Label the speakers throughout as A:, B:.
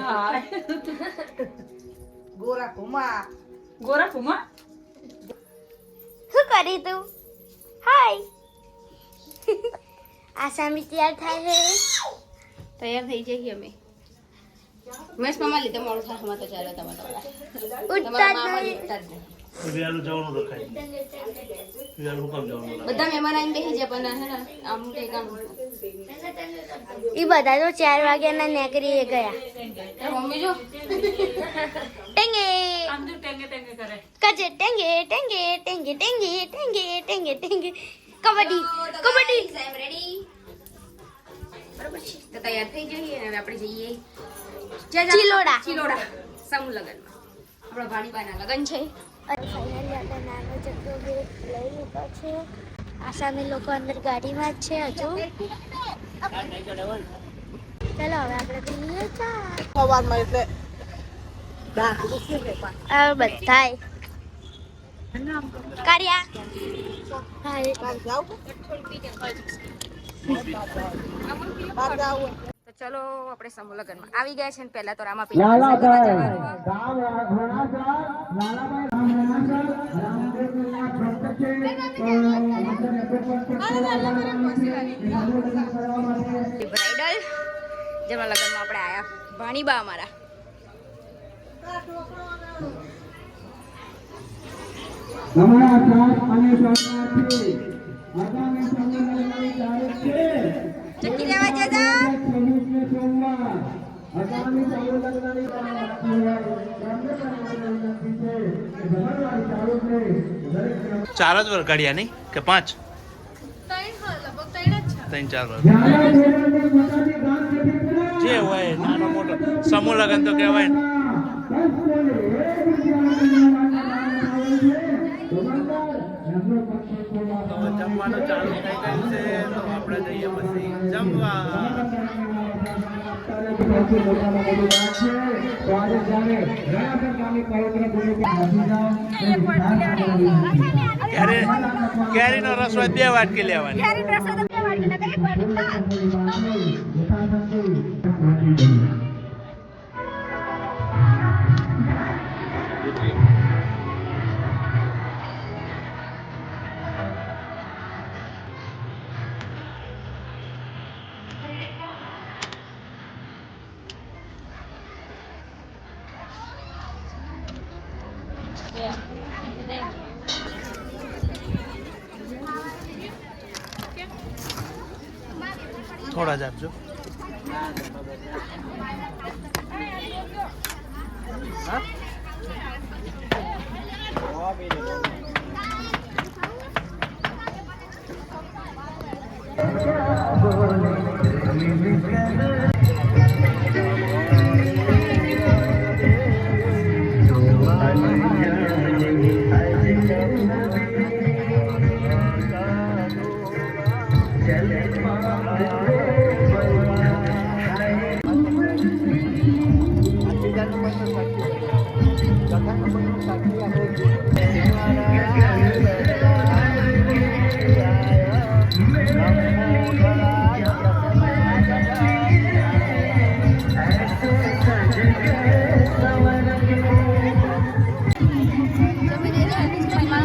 A: હાય
B: ગોરા કુમા
A: ગોરા કુમા
C: શું કરી તું હાય આસામી તૈયાર થાય છે
D: તૈયાર થઈ જઈએ અમે મેસ મામા લીધે મોડું થાય હમણાં તો ચાલે તમારા
C: ઉઠતા જ નહીં
E: વિયાલું જવાનું રખાય વિયાલું કામ જવાનું
D: બધા મહેમાન આવીને બેસી જાય પણ હે ને આમ કઈ કામ
C: એ બધા તો 4 વાગ્યાના નીકળી ગયા
D: મમ્મી જો
C: ટેંગે
A: આમ જો ટેંગે ટેંગે કરે
C: કજે ટેંગે ટેંગે ટેંગે ટેંગે ટેંગે ટેંગે ટેંગે કબડ્ડી કબડ્ડી
D: આઈ એમ રેડી બરોબર છે તો તૈયાર થઈ જઈએ અને હવે આપણે જઈએ
C: ચિલોડા.
D: ચિલોડા સમૂહ લગનમાં આપણા ભાણીબાના લગન છે
C: ફાઇનલી આપણે નાનો જગ્ગો ગેટ લઈ લીધો છે આસામી લોકો અંદર ગાડીમાં જ છે હજુ ચલો હવે આપણે પીએ ચા
B: સવારમાં એટલે
C: આ બધાય કર્યા હાય
D: તો ચલો આપણે સમૂહ લગનમાં આવી ગયા છે ને પહેલા તો રામા પીલા બ્રાઇડલ જેમાં લગનમાં આપણે આયા ભાણીબા અમારા ચક્કી લેવા જતા
E: ચાર જ વરગાડ્યા નહીં કે 5 3 4 જે હોય નાનો મોટો સમૂહ લગન તો કહેવાય ને તો જમવાનું ચાલુ થઈ ગયું છે તો આપણે જઈએ પછી જમવા કેરીનો રસ હોય 2 વાટકી લેવાની થોડા જ આપજો હા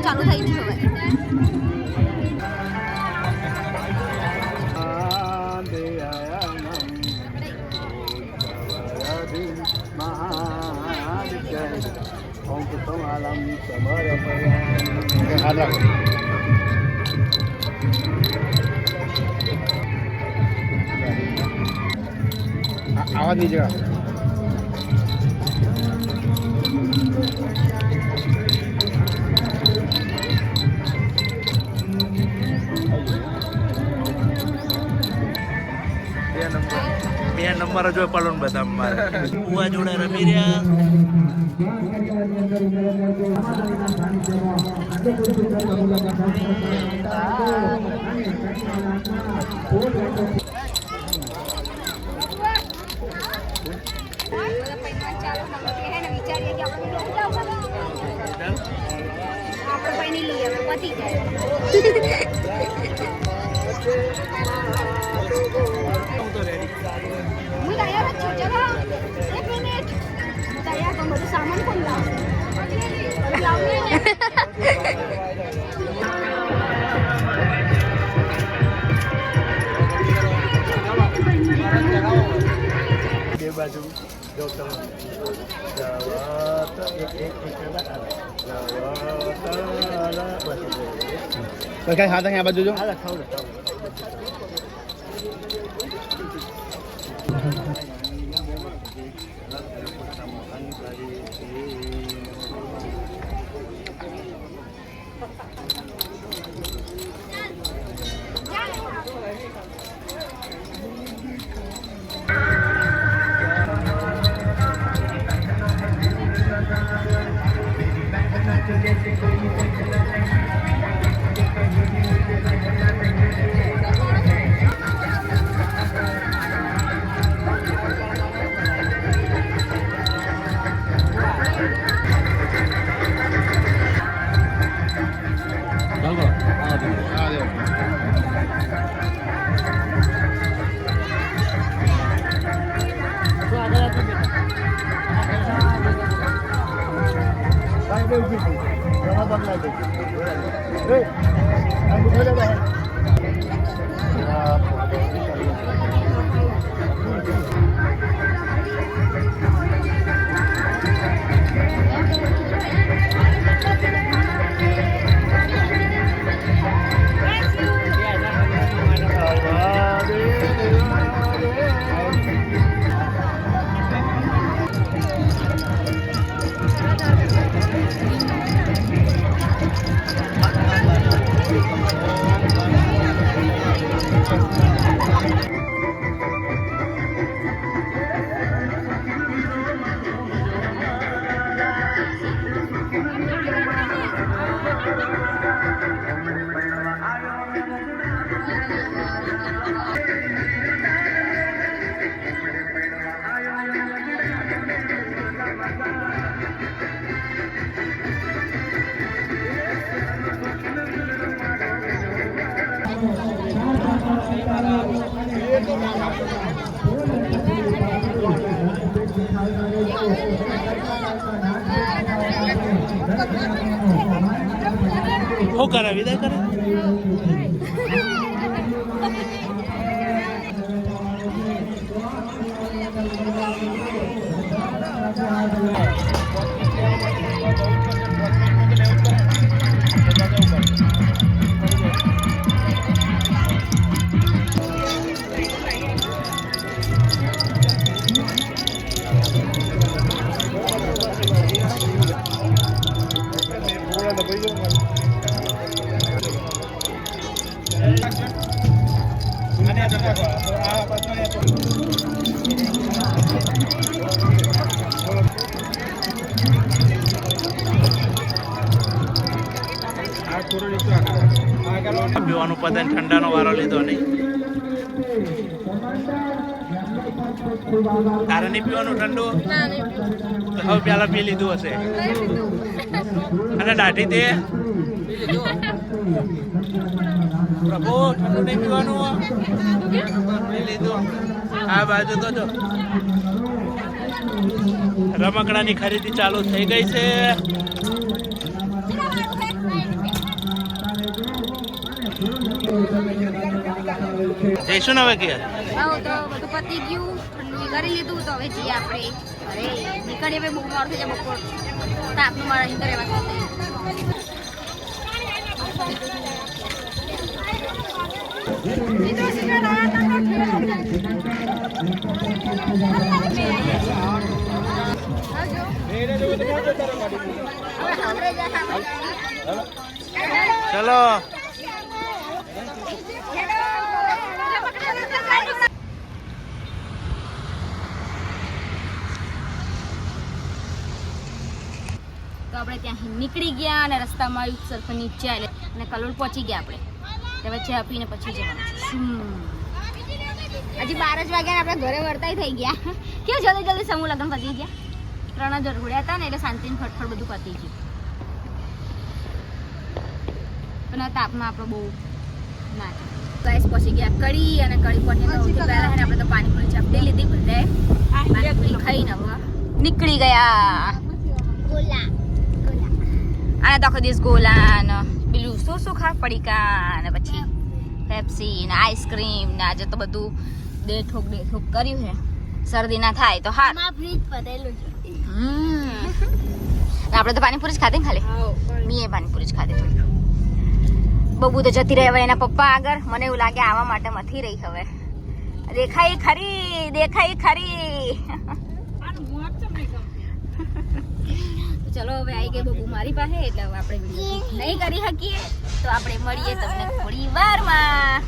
D: ચાલુ થઈ ગયું હવે
E: આવા દીજો બે નંબર જો પડો ને બધા મારે ઉવા જોડે રમી રહ્યા
D: હું તૈયાર જ છું ચલો 1 મિનિટ
E: બે બાજુ
B: કઈ હાથ આ બાજુ જો
E: શું કરે વિદાય કરે પીવાનું પતંગ ઠંડાનો વારો લીધો નહીં તારે નહીં પીવાનું ઠંડુ તો હવે પેલા પી લીધું હશે અને દાઢી તે પ્રભુ ઠંડુ નહીં પીવાનું પી લીધું આ બાજુ તો જો રમકડાની ખરીદી ચાલુ થઈ ગઈ છે જઈશું ને હવે કે
D: તો બધું પતી ગયું ઠંડુ કરી લીધું તો હવે જઈએ આપણે અરે નીકળીએ હવે બહુ મોડું થઈ જાય બપોર તાપનું મારા અહીં રહેવા
E: ચલો
D: તો આપણે ત્યાં નીકળી ગયા અને રસ્તામાં આવ્યું સરખું નીચે આવે અને કલોલ પહોંચી ગયા આપણે તો વચ્ચે આપીને પછી જવાનું હજી 12 જ વાગ્યા આપણે ઘરે વળતા થઈ ગયા કેવું જલ્દી જલ્દી સમૂહ લગ્ન પતી ગયા 3 જ રોડ્યા હતા ને એટલે શાંતિને ફટફટ બધું પતી ગયું પણ આ તાપમાં આપણે બહુ ના ગાઈસ પહોંચી ગયા કડી અને કડી પહોંચીને સૌથી પહેલા આપણે તો પાણીપુરી ચાપડી લીધી બધાએ પાણીપુરી ખાઈને હવે નીકળી ગયા અને તો આખો દિવસ ગોલા ને પેલું શું ખા પડીકા ને પછી પેપ્સી ને આઈસ્ક્રીમ ને આજે તો બધું દેઠોક કર્યું છે. શરદી ના થાય તો હા.
C: ફ્રીજ પતેલું છે.
D: આપણે તો પાણીપુરી જ ખાધી ને ખાલી. મેં પાણીપુરી જ ખાધી થોડી. બબુ તો જતી રહે હવે એના પપ્પા આગળ. મને એવું લાગે આવા માટે મથી રહી હવે. દેખાય ખરી. ચલો હવે આવી ગઈ બબુ મારી પાસે એટલે હવે આપણે વિડીયો નહીં કરી શકીએ તો આપણે મળીએ તમને થોડી વારમાં.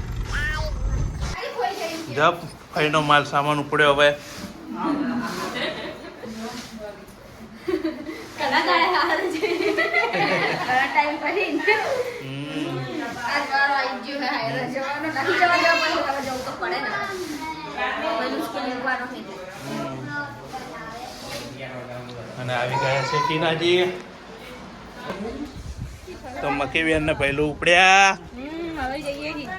E: જપ ભાઈનો માલ સામાન ઉપડ્યો હવે.
D: ટાઈમ પછી આજ વારો આવી ગયો હે હાયર જવાનો નથી જવાનું પણ હવે જવું તો પડે ને બધું સ્કૂલ જવાનું થઈ
E: અને આવી ગયા છે ટીનાજી. તો મકી બેન ને પહેલું ઉપડ્યા.
D: હવે જઈએ કી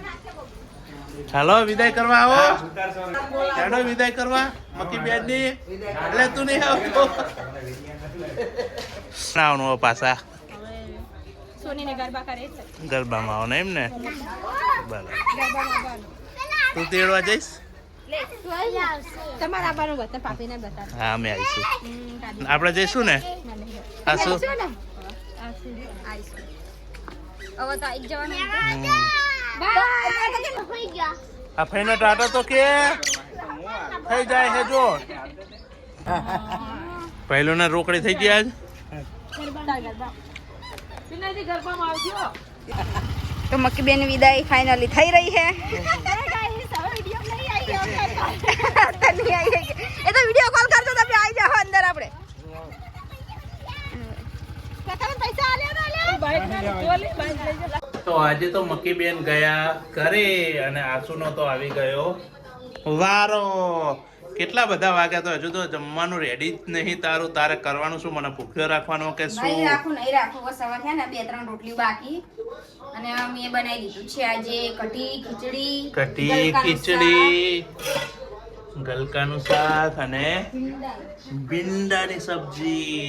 E: હાલો વિદાય કરવા આવો. ચાલો વિદાય કરવા મકી બેન ની. એટલે તું નહીં આવતો આવવાનું પાછા
D: સોનીને ગરબા કરે છે.
E: ગરબામાં આવો ને એમ ને. બરાબર તું તેડવા જઈશ.
D: તમારા આવવાનું બતા પાપીને બતા.
E: હા અમે આવીશું. આપણે જઈશું ને. હા શું
D: હવે તો આવી જવાનું.
E: આ ફઈનો ટાટો તો કે થઈ જાય હે જો. પહેલું ને રોકડી થઈ ગઈ આજ.
D: તો મક્કી બેન વિદાય ફાઇનલી થઈ રહી છે. એ તો વિડીયો કોલ કરતો તમે આવી જાઓ અંદર. આપણે
E: તો આજે તો મકી બેન ગયા ઘરે અને આસુનો તો આવી ગયો વારો. કેટલા બધા વાગ્યા તો હજુ તો જમવાનું રેડી જ નહીં તારું. તારે કરવાનું શું? મને ભૂખ્યો રાખવાનો કે શું?
D: નહીં રાખું બસ હવે છે ને 2-3 રોટલી બાકી અને મેં બનાવી દીધું છે આજે કઢી ખીચડી
E: ગલકાનું શાક અને ભીંડાની સબ્જી.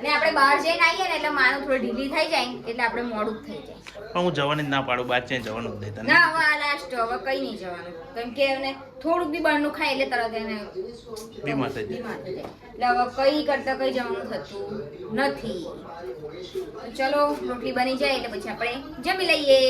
D: ને આપણે બહાર જઈને આવીએ ને એટલે માનું થોડી ઢીલી થઈ જાય એટલે આપણે મોડું જ થઈ જાય.
E: પણ હું જવાની જ ના પાડું. બાદ છે જવાનું જ નહીં તને.
D: ના હવે આ લાસ્ટ હવે કઈ નહીં જવાનું કેમ કે એને થોડુંક બી બહારનું ખાય એટલે તરત એને
E: બીમાર થઈ જાય.
D: એટલે હવે કઈ કરતા કઈ જવાનું થતું નથી. તો ચલો રોટલી બની જાય એટલે પછી આપણે જમી લઈએ.